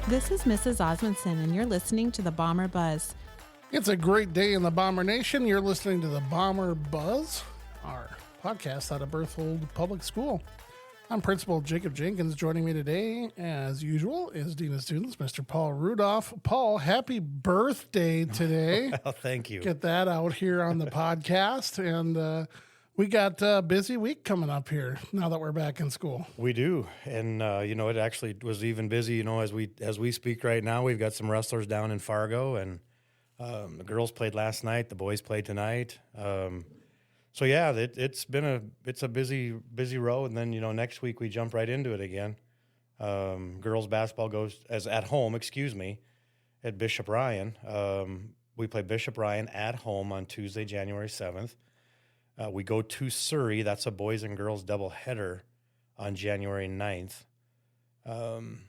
This is Mrs. Osmondson, and you're listening to the Bomber Buzz. It's a great day in the Bomber Nation. You're listening to the Bomber Buzz, our podcast out of Berthold Public School. I'm Principal Jacob Jenkins. Joining me today, as usual, is Dean of Students, Mr. Paul Rudolph. Paul, happy birthday today. Well, thank you. Get that out here on the podcast. And we got a busy week coming up here now that we're back in school. We do. And, it actually was even busy, as we speak right now. We've got some wrestlers down in Fargo, and the girls played last night. The boys played tonight. It's a busy road. And then, next week we jump right into it again. Girls basketball goes at home, at Bishop Ryan. We play Bishop Ryan at home on Tuesday, January 7th. We go to Surrey. That's a boys and girls doubleheader on January 9th. And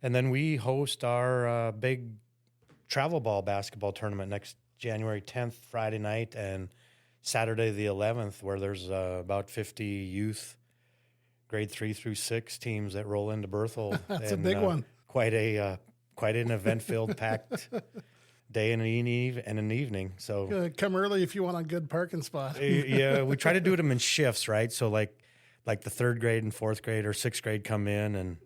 then we host our big travel ball basketball tournament next January 10th, Friday night, and Saturday the 11th, where there's about 50 youth grade 3 through 6 teams that roll into Berthold. That's a big one. Quite an event-filled, packed day and an evening. So come early if you want a good parking spot. Yeah, we try to do them in shifts, right? So like the third grade and fourth grade or sixth grade come in, and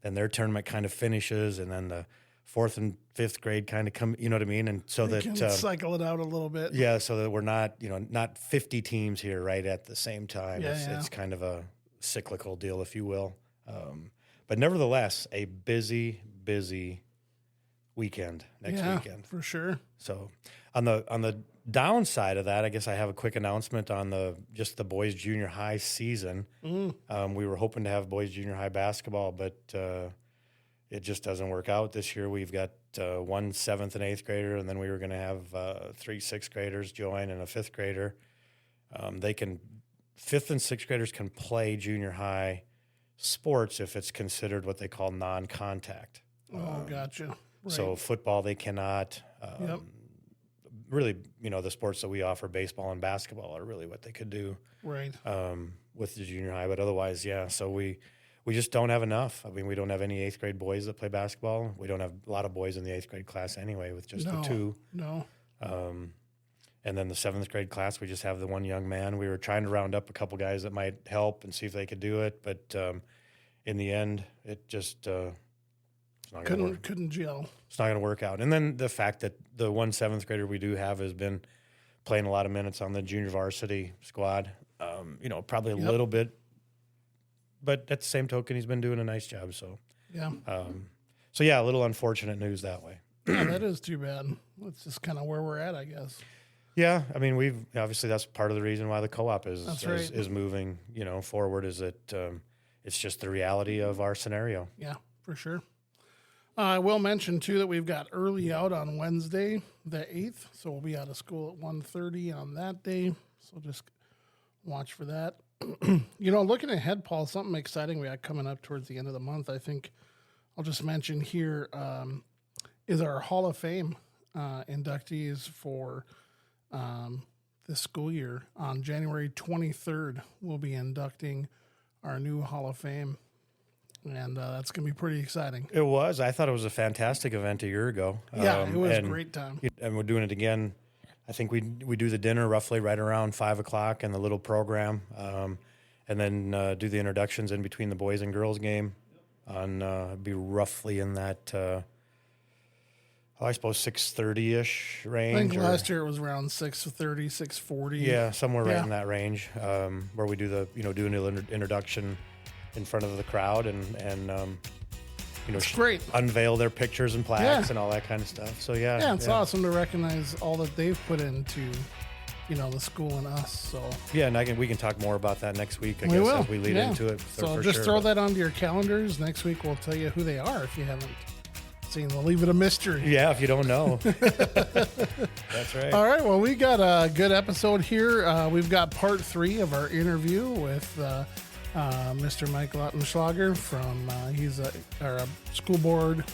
then their tournament kind of finishes, and then the fourth and fifth grade kind of come, you know what I mean? And so you can cycle it out a little bit. Yeah, so that we're not 50 teams here right at the same time. It's kind of a cyclical deal, if you will. But nevertheless, a busy weekend next weekend for sure. So on the downside of that, I guess I have a quick announcement on the boys junior high season. We were hoping to have boys junior high basketball, but it just doesn't work out this year. We've got one 7th and 8th grader, and then we were going to have 3 6th graders join and a 5th grader. 5th and 6th graders can play junior high sports if it's considered what they call non-contact. Gotcha. Right. So football, they cannot. Really, the sports that we offer, baseball and basketball, are really what they could do. Right. With the junior high, but otherwise, yeah. So we just don't have enough. I mean, we don't have any 8th grade boys that play basketball. We don't have a lot of boys in the 8th grade class anyway, with just the 2. No. And then the 7th grade class, we just have the one young man. We were trying to round up a couple guys that might help and see if they could do it, but in the end, it just couldn't gel. It's not going to work out. And then the fact that the one 7th grader we do have has been playing a lot of minutes on the junior varsity squad. Probably a little bit, but at the same token, he's been doing a nice job. So a little unfortunate news that way. Yeah, that is too bad. That's just kind of where we're at, I guess. Yeah, I mean, obviously that's part of the reason why the co-op is moving, forward. Is that it's just the reality of our scenario. Yeah, for sure. I will mention, too, that we've got early out on Wednesday, the 8th, so we'll be out of school at 1:30 on that day, so just watch for that. Looking ahead, Paul, something exciting we got coming up towards the end of the month, I think I'll just mention here, is our Hall of Fame inductees for this school year. On January 23rd, we'll be inducting our new Hall of Fame. And that's going to be pretty exciting. It was. I thought it was a fantastic event a year ago. Yeah, it was a great time. And we're doing it again. I think we do the dinner roughly right around 5 o'clock and the little program, and then do the introductions in between the boys and girls game. Be roughly in that, I suppose 6:30-ish range. I think last year it was around 6:30, 6:40. Yeah, somewhere right in that range, where we do the do an introduction in front of the crowd and it's great. Unveil their pictures and plaques and all that kind of stuff. So it's awesome to recognize all that they've put into the school and us. So and we can talk more about that next week. I guess as we lead into it. So just throw that onto your calendars. Next week we'll tell you who they are if you haven't seen. We'll leave it a mystery. Yeah, if you don't know. That's right. All right. Well, we got a good episode here. We've got part 3 of our interview with Mr. Mike Lautenschlager from he's a school board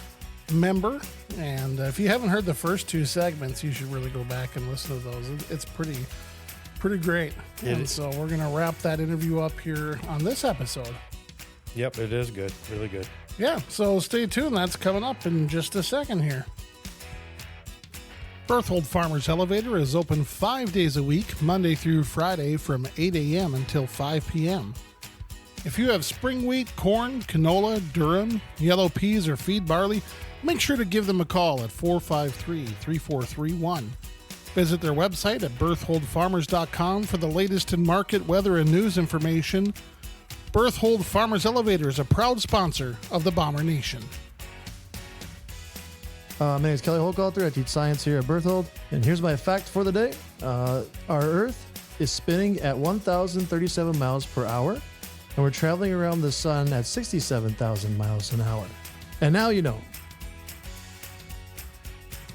member, and if you haven't heard the first 2 segments, you should really go back and listen to those. It's pretty pretty great. And so we're going to wrap that interview up here on this episode. Yep, it is good. Really good. Yeah, so stay tuned. That's coming up in just a second here. Berthold Farmers Elevator is open 5 days a week, Monday through Friday from 8 a.m. until 5 p.m. If you have spring wheat, corn, canola, durum, yellow peas, or feed barley, make sure to give them a call at 453-3431. Visit their website at bertholdfarmers.com for the latest in market, weather, and news information. Berthold Farmers Elevator is a proud sponsor of the Bomber Nation. My name is Kelly Holkalter. I teach science here at Berthold. And here's my fact for the day. Our Earth is spinning at 1,037 miles per hour, and we're traveling around the sun at 67,000 miles an hour. And now you know.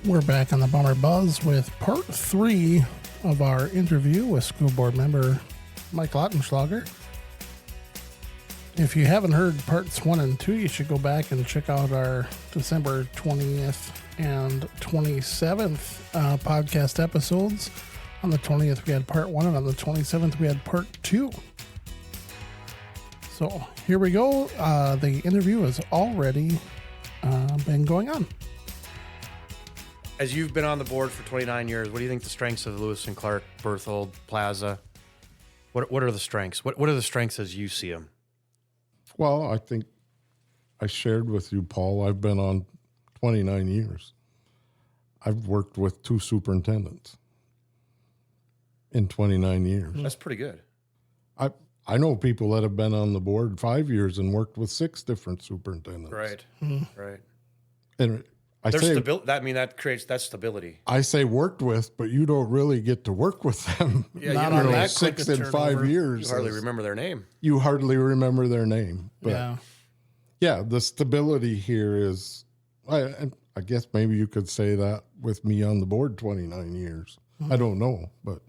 We're back on the Bomber Buzz with part 3 of our interview with school board member Mike Lautenschlager. If you haven't heard parts 1 and 2, you should go back and check out our December 20th and 27th podcast episodes. On the 20th, we had part 1, and on the 27th, we had part 2. So here we go. The interview has already been going on. As you've been on the board for 29 years, what do you think the strengths of Lewis and Clark, Berthold, Plaza? What are the strengths? What are the strengths as you see them? Well, I think I shared with you, Paul, I've been on 29 years. I've worked with 2 superintendents in 29 years. That's pretty good. I know people that have been on the board 5 years and worked with 6 different superintendents. Right, right. And that creates that stability. I say worked with, but you don't really get to work with them. Yeah, Not you on know, that 6 quick a and 5 turnover. years. You hardly remember their name. You hardly remember their name. But Yeah. the stability here is, I guess maybe you could say that with me on the board 29 years. I don't know, but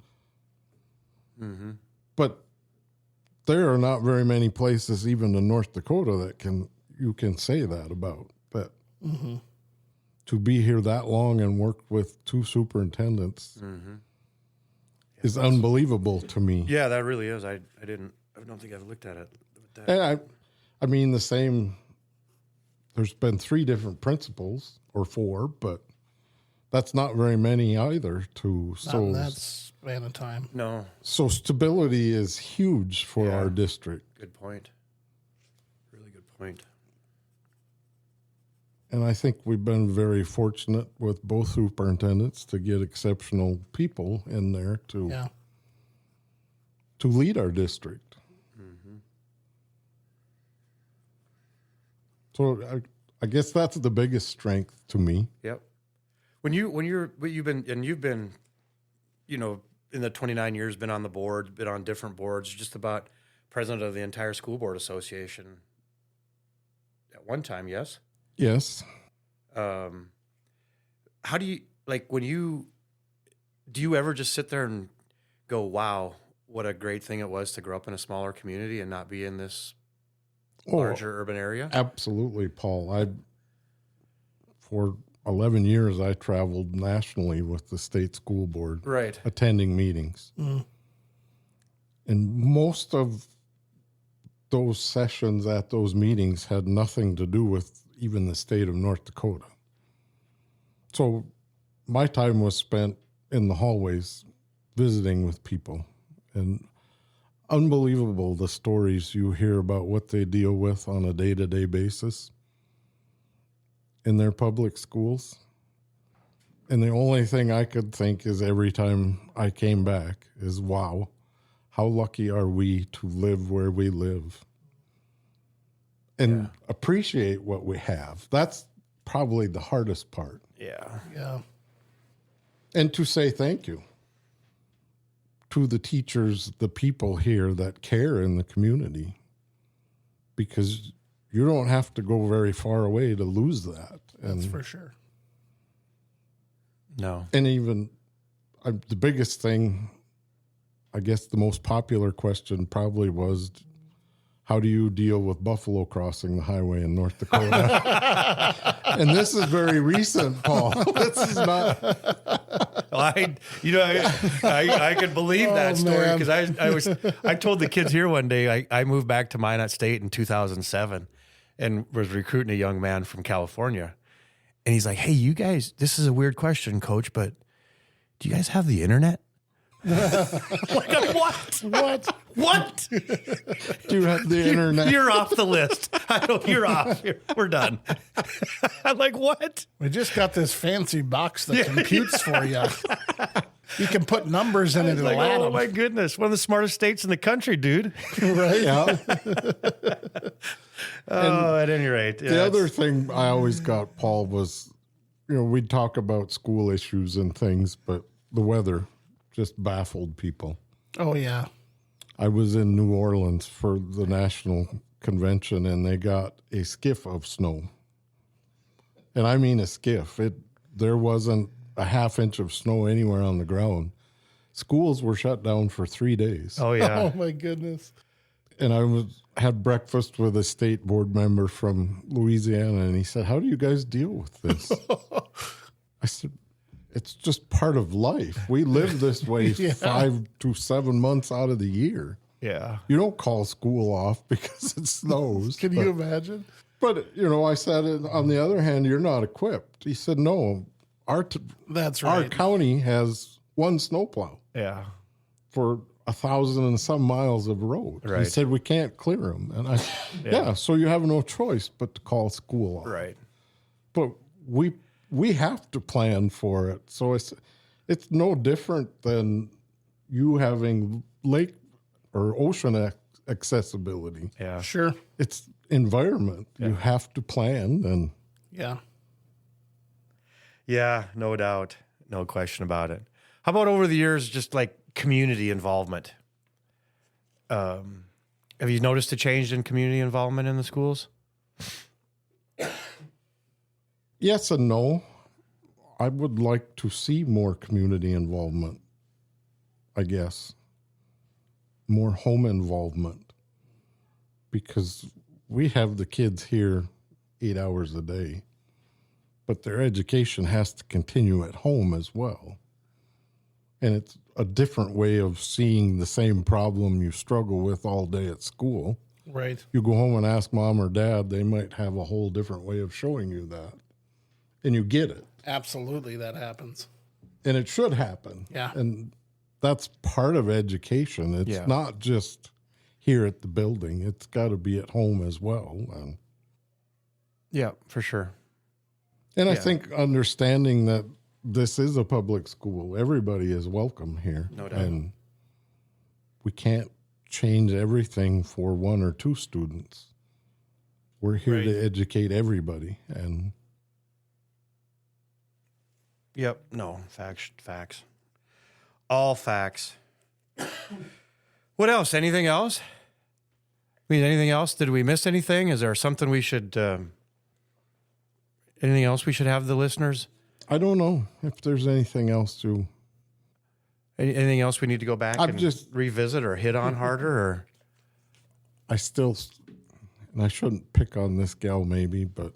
but there are not very many places, even in North Dakota, that you can say that about. But to be here that long and work with 2 superintendents is unbelievable to me. Yeah, that really is. I don't think I've looked at it. And I mean, the same, there's been 3 different principals, or 4, but that's not very many either. Not in that span of time. No. So stability is huge for our district. Good point. Really good point. And I think we've been very fortunate with both superintendents to get exceptional people in there to lead our district. So I guess that's the biggest strength to me. Yep. You've been, you know, in the 29 years, been on the board, been on different boards, just about president of the entire school board association at one time. Yes. Yes. How do you, do you ever just sit there and go, wow, what a great thing it was to grow up in a smaller community and not be in this larger urban area? Absolutely, Paul. For 11 years, I traveled nationally with the state school board, right, attending meetings. And most of those sessions at those meetings had nothing to do with even the state of North Dakota. So my time was spent in the hallways visiting with people, and unbelievable the stories you hear about what they deal with on a day-to-day basis in their public schools. And the only thing I could think is every time I came back is, wow, how lucky are we to live where we live and appreciate what we have. That's probably the hardest part. Yeah. And to say thank you to the teachers, the people here that care in the community, because you don't have to go very far away to lose that. That's for sure. No. And even the biggest thing, I guess the most popular question probably was, how do you deal with buffalo crossing the highway in North Dakota? And this is very recent, Paul. This is not I could believe that story because I told the kids here one day, I moved back to Minot State in 2007 and was recruiting a young man from California. And he's like, hey, you guys, this is a weird question, coach, but do you guys have the internet? Like, what? What? Do you have the internet? You're off the list. You're off. We're done. I'm like, what? We just got this fancy box that computes for you. You can put numbers in it. Like, oh my goodness, one of the smartest states in the country, dude. Right? Yeah. At any rate. The other thing I always got, Paul, was, we'd talk about school issues and things, but the weather just baffled people. Oh, yeah. I was in New Orleans for the national convention, and they got a skiff of snow. And I mean a skiff. There wasn't a half inch of snow anywhere on the ground. Schools were shut down for 3 days. Oh, yeah. Oh, my goodness. And I had breakfast with a state board member from Louisiana, and he said, how do you guys deal with this? I said, it's just part of life. We live this way 5 to 7 months out of the year. Yeah. You don't call school off because it snows. Can you imagine? But, I said, on the other hand, you're not equipped. He said, no, that's right. our county has one snowplow. Yeah. For 1,000 and some miles of road. Right. He said, we can't clear them. And I, so you have no choice but to call school off. Right. But we have to plan for it. So it's no different than you having lake or ocean accessibility. Yeah. Sure. It's environment. You have to plan. And yeah. Yeah, no doubt. No question about it. How about over the years, just like community involvement? Have you noticed a change in community involvement in the schools? yes and no. I would like to see more community involvement, I guess. More home involvement. Because we have the kids here 8 hours a day, but their education has to continue at home as well. And it's a different way of seeing the same problem you struggle with all day at school. Right. You go home and ask mom or dad, they might have a whole different way of showing you that. And you get it. Absolutely, that happens. And it should happen. Yeah. And that's part of education. It's not just here at the building. It's got to be at home as well. Yeah, for sure. And I think understanding that this is a public school, everybody is welcome here. No doubt. And we can't change everything for one or two students. We're here to educate everybody. And yep, no, facts. All facts. What else? Anything else? Anything else? Did we miss anything? Is there something we should... anything else we should have the listeners? I don't know if there's anything else to... Anything else we need to go back and just revisit or hit on harder? Or and I shouldn't pick on this gal maybe, but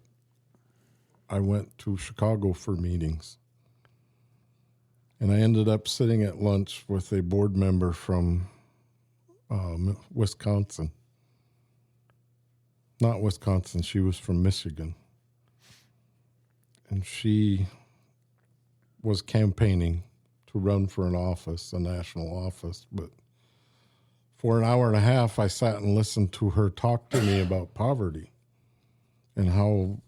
I went to Chicago for meetings. And I ended up sitting at lunch with a board member from Wisconsin. Not Wisconsin, she was from Michigan. And she was campaigning to run for an office, a national office. But for an hour and a half, I sat and listened to her talk to me about poverty and how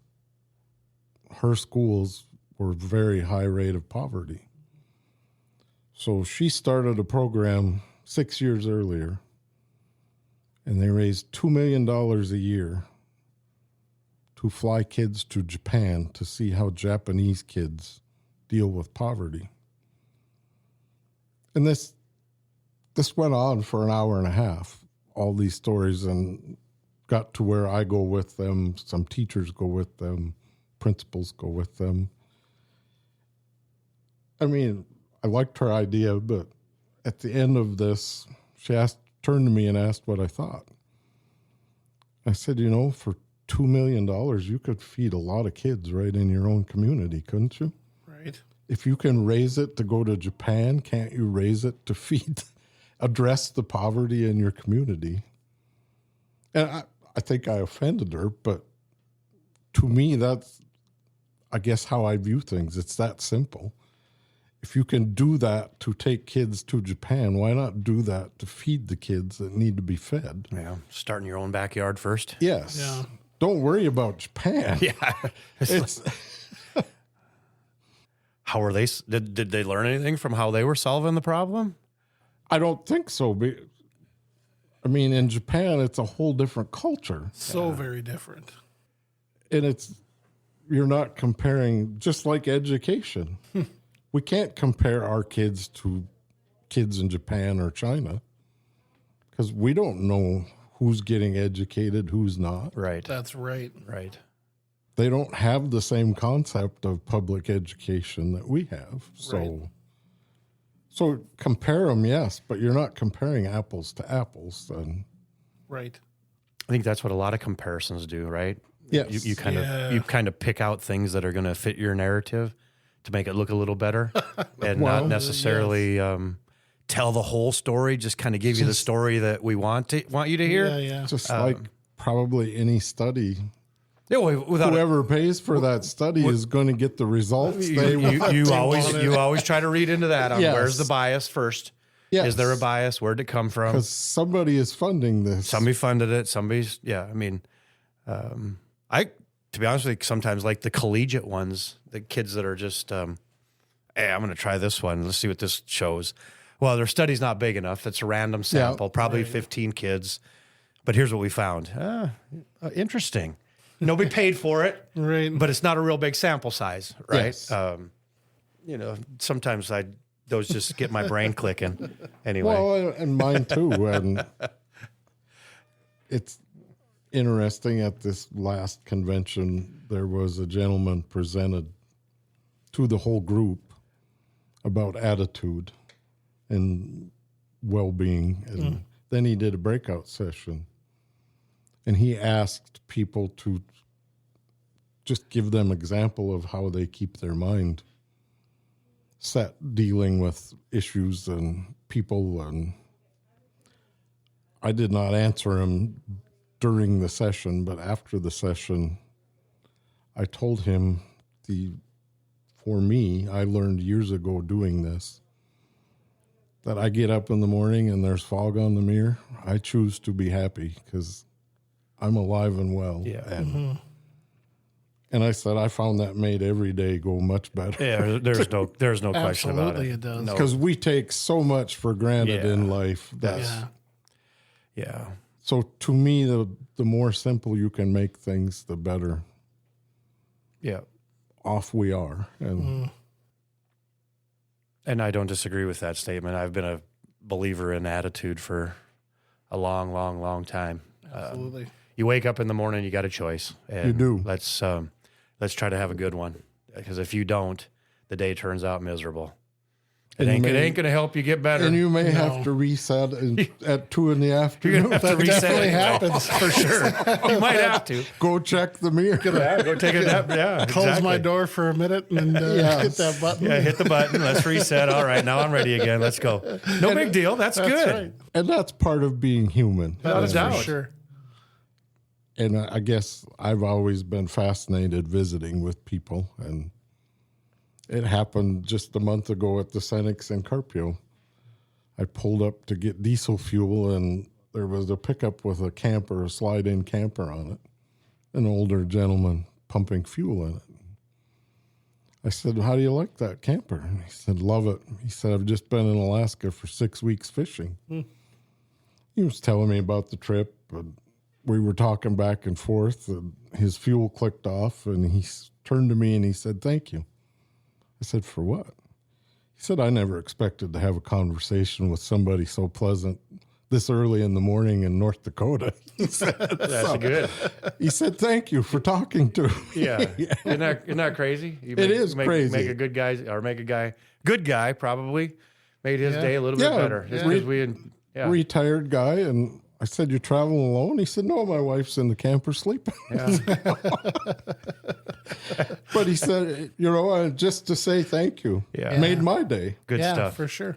her schools were very high rate of poverty. So she started a program 6 years earlier, and they raised $2 million a year to fly kids to Japan to see how Japanese kids deal with poverty. And this went on for an hour and a half, all these stories, and got to where I go with them, some teachers go with them, principals go with them. I mean, I liked her idea, but at the end of this, she turned to me and asked what I thought. I said, for $2 million, you could feed a lot of kids right in your own community, couldn't you? Right. if you can raise it to go to Japan, can't you raise it to address the poverty in your community? And I think I offended her, but to me, that's, I guess, how I view things. It's that simple. If you can do that to take kids to Japan, why not do that to feed the kids that need to be fed? Yeah, start in your own backyard first. Yes. Yeah. Don't worry about Japan. Yeah. It's How were they? Did they learn anything from how they were solving the problem? I don't think so. I mean, in Japan, it's a whole different culture. So very different. And you're not comparing, just like education. We can't compare our kids to kids in Japan or China because we don't know who's getting educated, who's not. Right. That's right. Right. They don't have the same concept of public education that we have. So compare them, yes, but you're not comparing apples to apples. Then. Right. I think that's what a lot of comparisons do, right? Yes. You kind of pick out things that are going to fit your narrative to make it look a little better, and not necessarily tell the whole story. Just kind of give you the story that we want you to hear. Yeah. Just like probably any study. Yeah, without whoever pays for that study is going to get the results they want. you always try to read into that. Yes. Where's the bias first? Yes. Is there a bias? Where'd it come from? Because somebody is funding this. Somebody funded it. Somebody's, I mean, to be honest with you, sometimes like the collegiate ones, the kids that are just, hey, I'm going to try this one. Let's see what this shows. Well, their study's not big enough. It's a random sample, probably 15 kids. But here's what we found. Interesting. Nobody paid for it, Right. but it's not a real big sample size, right? Yes. Sometimes those just get my brain clicking. Anyway. Well, and mine too. And it's interesting, at this last convention, there was a gentleman presented to the whole group about attitude and well-being. And then he did a breakout session. And he asked people to just give them example of how they keep their mind set dealing with issues and people. And I did not answer him during the session, but after the session, I told him for me, I learned years ago doing this, that I get up in the morning and there's fog on the mirror. I choose to be happy because I'm alive and well. Yeah. And I said, I found that made every day go much better. Yeah, there's no question about Absolutely it. it does. Because we take so much for granted in life. Yeah. So to me, the more simple you can make things, the better Yeah. off we are. And And I don't disagree with that statement. I've been a believer in attitude for a long, long, long time. Absolutely. You wake up in the morning, you got a choice. And You do. Let's try to have a good one. Because if you don't, the day turns out miserable. It And ain't going to help you get better. And you may have to reset at 2 in the You're afternoon. going to have to reset definitely it. happens. For sure. You might have to. Go check the mirror. Go take a nap. Yeah, Close exactly. my door for a minute and hit that button. Yeah, hit the button. Let's reset. All right, now I'm ready again. Let's go. No big deal. That's good. right. And that's part of being human. Without a That's doubt. for sure. And I guess I've always been fascinated visiting with people. And it happened just a month ago at the Senex in Carpio. I pulled up to get diesel fuel, and there was a pickup with a slide-in camper on it, an older gentleman pumping fuel in it. I said, how do you like that camper? And he said, love it. He said, I've just been in Alaska for 6 weeks fishing. He was telling me about the trip, and we were talking back and forth, and his fuel clicked off, and he turned to me and he said, thank you. I said, for what? He said, I never expected to have a conversation with somebody so pleasant this early in the morning in North Dakota. He said, That's good. He said, thank you for talking to me. Yeah. Isn't that crazy? You is crazy. Make a good guy, or make a guy, good guy probably, made his day a little bit better. Just because Retired guy, and I said, "You traveling alone?" He said, "No, my wife's in the camper sleeping." Yeah. But he said, just to say thank you, Yeah. made my day. Good yeah, stuff. for sure.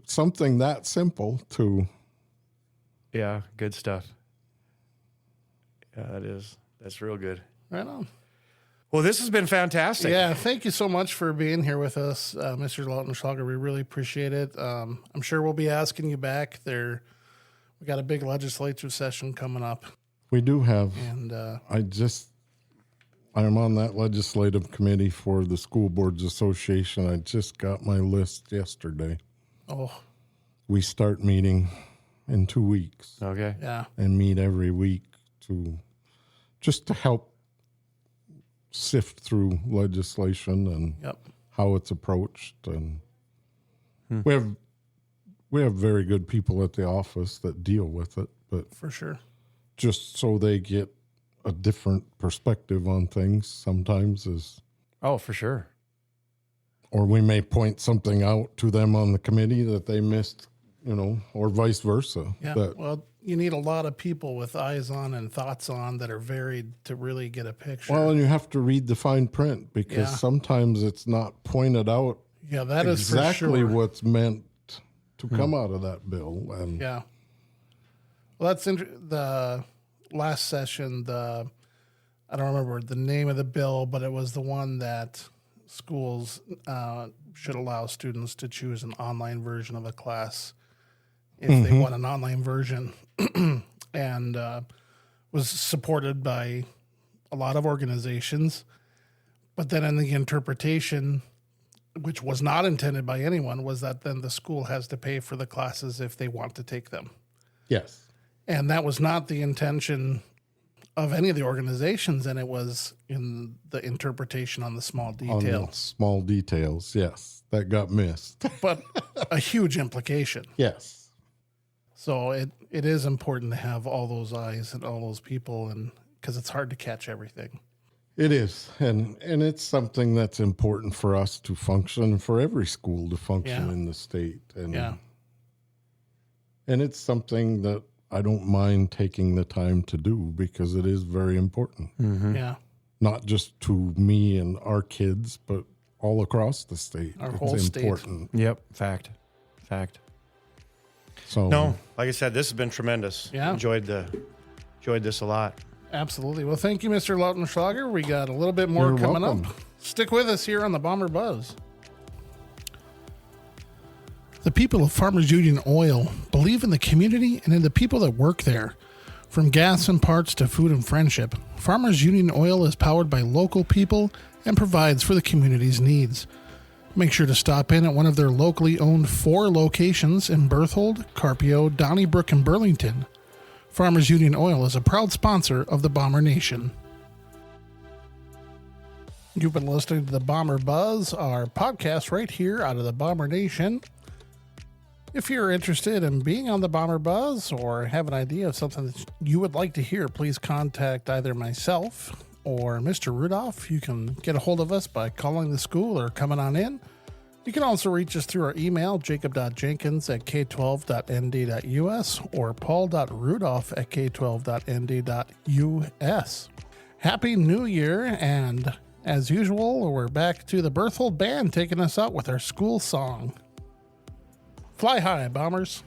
Something that simple to. Yeah, good stuff. Yeah, that's real good. Right on. Well, this has been fantastic. Yeah, thank you so much for being here with us, Mr. Lautenschlager. We really appreciate it. I'm sure we'll be asking you back. We got a big legislature session coming up, We do have. and I'm on that legislative committee for the School Boards Association. I just got my list yesterday. oh We start meeting in 2 weeks Okay. yeah, and meet every week to help sift through legislation and yep, how it's approached. And we have very good people at the office that deal with it, but for sure. just so they get a different perspective on things sometimes is, Oh, for sure. or we may point something out to them on the committee that they missed, or vice versa. Yeah, That, well, you need a lot of people with eyes on and thoughts on that are varied to really get a picture. well, and you have to read the fine print because Yeah. sometimes it's not pointed out yeah, that is for exactly sure. what's meant to come out of that bill. And Yeah. Well, that's the last session. I don't remember the name of the bill, but it was the one that schools should allow students to choose an online version of a class if they want an online version, and was supported by a lot of organizations. But then in the interpretation, which was not intended by anyone, was that then the school has to pay for the classes if they want to take them. yes, And that was not the intention of any of the organizations, and it was in the interpretation on the small on the details, small details, yes, that got missed. but a huge implication. Yes. So it is important to have all those eyes and all those people, and because it's hard to catch everything. It is, and it's something that's important for us to function, for every school to function Yeah. in the state, and Yeah. and it's something that I don't mind taking the time to do because it is very important, Yeah. not just to me and our kids, but all across the state. Our it's whole state. important. Yep. Fact. So No, like I said, this has been tremendous. Yeah. Enjoyed this a lot. Absolutely. Well, thank you, Mr. Lautenschlager. We got a little bit more You're coming welcome. up. Stick with us here on the Bomber Buzz. The people of Farmers Union Oil believe in the community and in the people that work there. From gas and parts to food and friendship, Farmers Union Oil is powered by local people and provides for the community's needs. Make sure to stop in at one of their locally owned 4 locations in Berthold, Carpio, Donnybrook, and Burlington. Farmers Union Oil is a proud sponsor of the Bomber Nation. You've been listening to the Bomber Buzz, our podcast right here out of the Bomber Nation. If you're interested in being on the Bomber Buzz or have an idea of something that you would like to hear, please contact either myself or Mr. Rudolph. You can get a hold of us by calling the school or coming on in. You can also reach us through our email, jacob.jenkins@k12.nd.us or paul.rudolph@k12.nd.us. Happy New Year, and as usual, we're back to the Berthold Band taking us out with our school song. Fly high, Bombers.